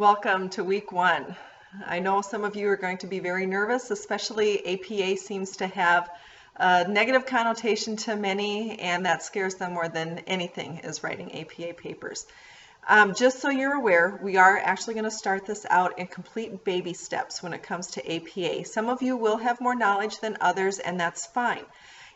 Welcome to week one. I know some of you are going to be very nervous, especially APA seems to have a negative connotation to many, and that scares them more than anything is writing APA papers. Just so you're aware, we are actually going to start this out in complete baby steps when it comes to APA. Some of you will have more knowledge than others, and that's fine.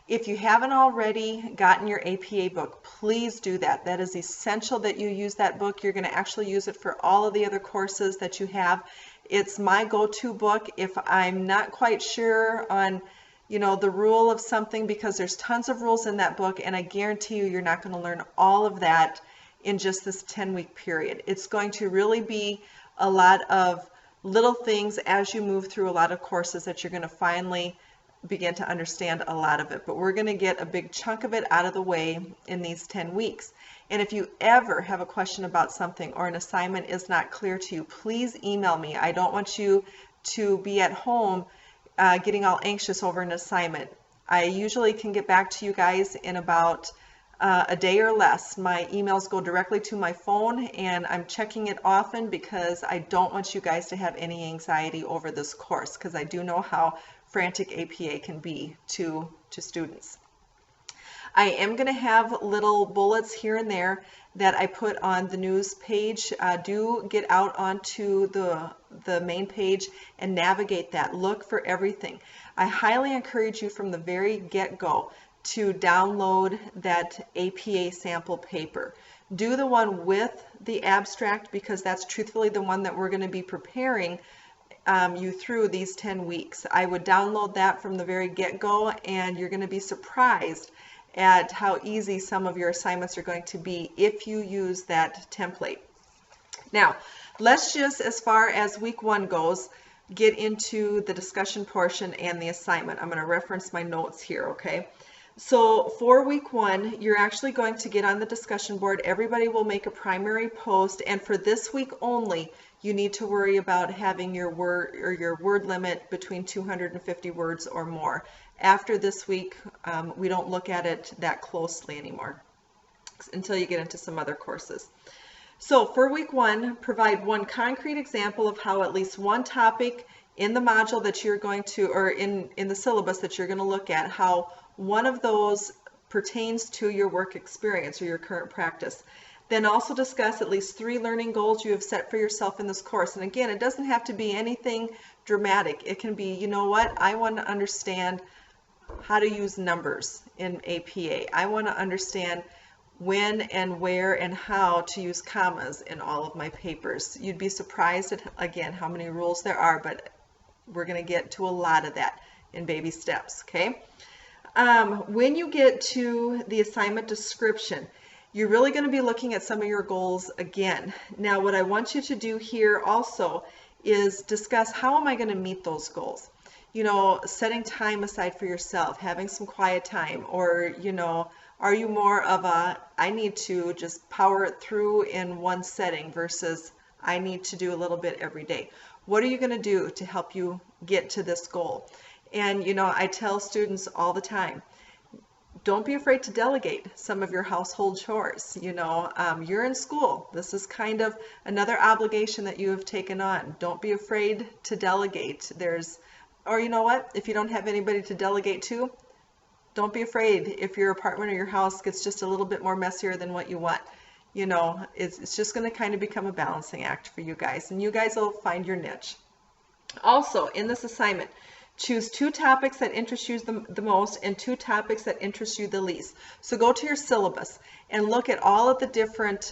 If you haven't already gotten your APA book, please do that. That is essential that you use that book. You're going to actually use it for all of the other courses that you have. It's my go-to book if I'm not quite sure on, the rule of something, because there's tons of rules in that book, and I guarantee you're not going to learn all of that in just this 10-week period. It's going to really be a lot of little things as you move through a lot of courses that you're going to finally begin to understand a lot of it, but we're going to get a big chunk of it out of the way in these 10 weeks. And if you ever have a question about something or an assignment is not clear to you, please email me. I don't want you to be at home getting all anxious over an assignment. I usually can get back to you guys in about a day or less. My emails go directly to my phone, and I'm checking it often because I don't want you guys to have any anxiety over this course, because I do know how frantic APA can be to students. I am going to have little bullets here and there that I put on the news page. Do get out onto the main page and navigate that. Look for everything. I highly encourage you from the very get-go to download that APA sample paper. Do the one with the abstract, because that's truthfully the one that we're going to be preparing you through these 10 weeks. I would download that from the very get-go, and you're going to be surprised at how easy some of your assignments are going to be if you use that template. Now, let's just, as far as week one goes, get into the discussion portion and the assignment. I'm going to reference my notes here, okay? So for week one, you're actually going to get on the discussion board. Everybody will make a primary post, and for this week only, you need to worry about having your word limit between 250 words or more. After this week, we don't look at it that closely anymore until you get into some other courses. So for week one, provide one concrete example of how at least one topic in the module that you're going to, or in the syllabus that you're going to look at, how one of those pertains to your work experience or your current practice. Then also discuss at least 3 learning goals you have set for yourself in this course. And again, it doesn't have to be anything dramatic. It can be, you know what, I want to understand how to use numbers in APA. I want to understand when and where and how to use commas in all of my papers. You'd be surprised at, again, how many rules there are, but we're going to get to a lot of that in baby steps, okay? When you get to the assignment description, you're really going to be looking at some of your goals again. Now, what I want you to do here also is discuss, how am I going to meet those goals? Setting time aside for yourself, having some quiet time, or, are you more of a, I need to just power it through in one setting versus I need to do a little bit every day? What are you going to do to help you get to this goal? And, I tell students all the time, don't be afraid to delegate some of your household chores. You're in school. This is kind of another obligation that you have taken on. Don't be afraid to delegate. Or you know what? If you don't have anybody to delegate to, don't be afraid if your apartment or your house gets just a little bit more messier than what you want. It's just going to kind of become a balancing act for you guys, and you guys will find your niche. Also, in this assignment, choose 2 topics that interest you the most and 2 topics that interest you the least. So go to your syllabus and look at all of the different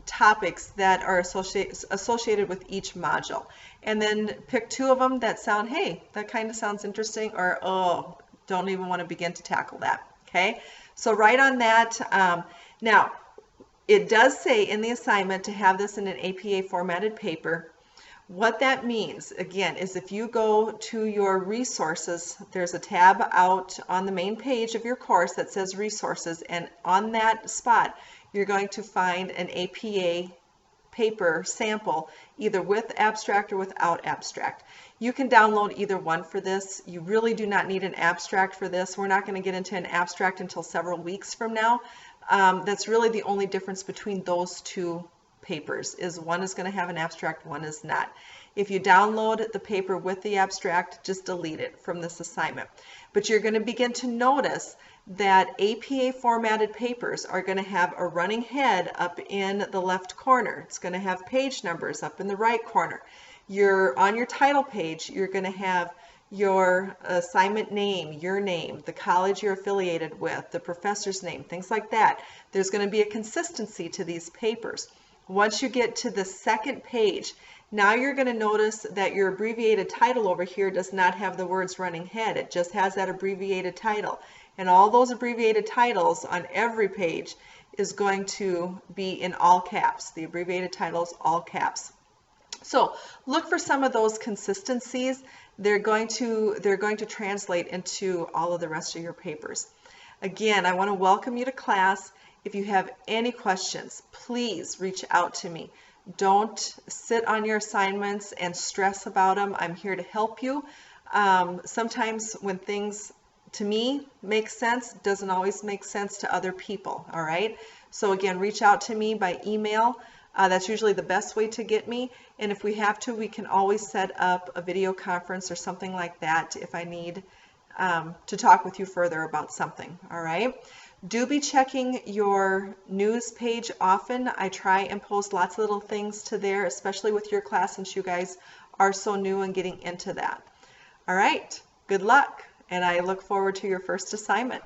topics that are associated with each module. And then pick 2 of them that sound, hey, that kind of sounds interesting, or, oh, don't even want to begin to tackle that. Okay? So write on that. Now, it does say in the assignment to have this in an APA formatted paper. What that means, again, is if you go to your resources, there's a tab out on the main page of your course that says resources, and on that spot, you're going to find an APA paper sample, either with abstract or without abstract. You can download either one for this. You really do not need an abstract for this. We're not going to get into an abstract until several weeks from now. That's really the only difference between those 2 papers is one is going to have an abstract, one is not. If you download the paper with the abstract, just delete it from this assignment. But you're going to begin to notice that APA formatted papers are going to have a running head up in the left corner. It's going to have page numbers up in the right corner. On your title page, you're going to have your assignment name, your name, the college you're affiliated with, the professor's name, things like that. There's going to be a consistency to these papers. Once you get to the second page, now you're going to notice that your abbreviated title over here does not have the words running head. It just has that abbreviated title. And all those abbreviated titles on every page is going to be in all caps. The abbreviated titles, all caps. So look for some of those consistencies. They're going to translate into all of the rest of your papers. Again, I want to welcome you to class. If you have any questions, please reach out to me. Don't sit on your assignments and stress about them. I'm here to help you. Sometimes when things to me make sense, doesn't always make sense to other people, all right? So again, reach out to me by email. That's usually the best way to get me. And if we have to, we can always set up a video conference or something like that if I need to talk with you further about something, all right? Do be checking your news page often. I try and post lots of little things to there, especially with your class since you guys are so new and getting into that. All right, good luck, and I look forward to your first assignment.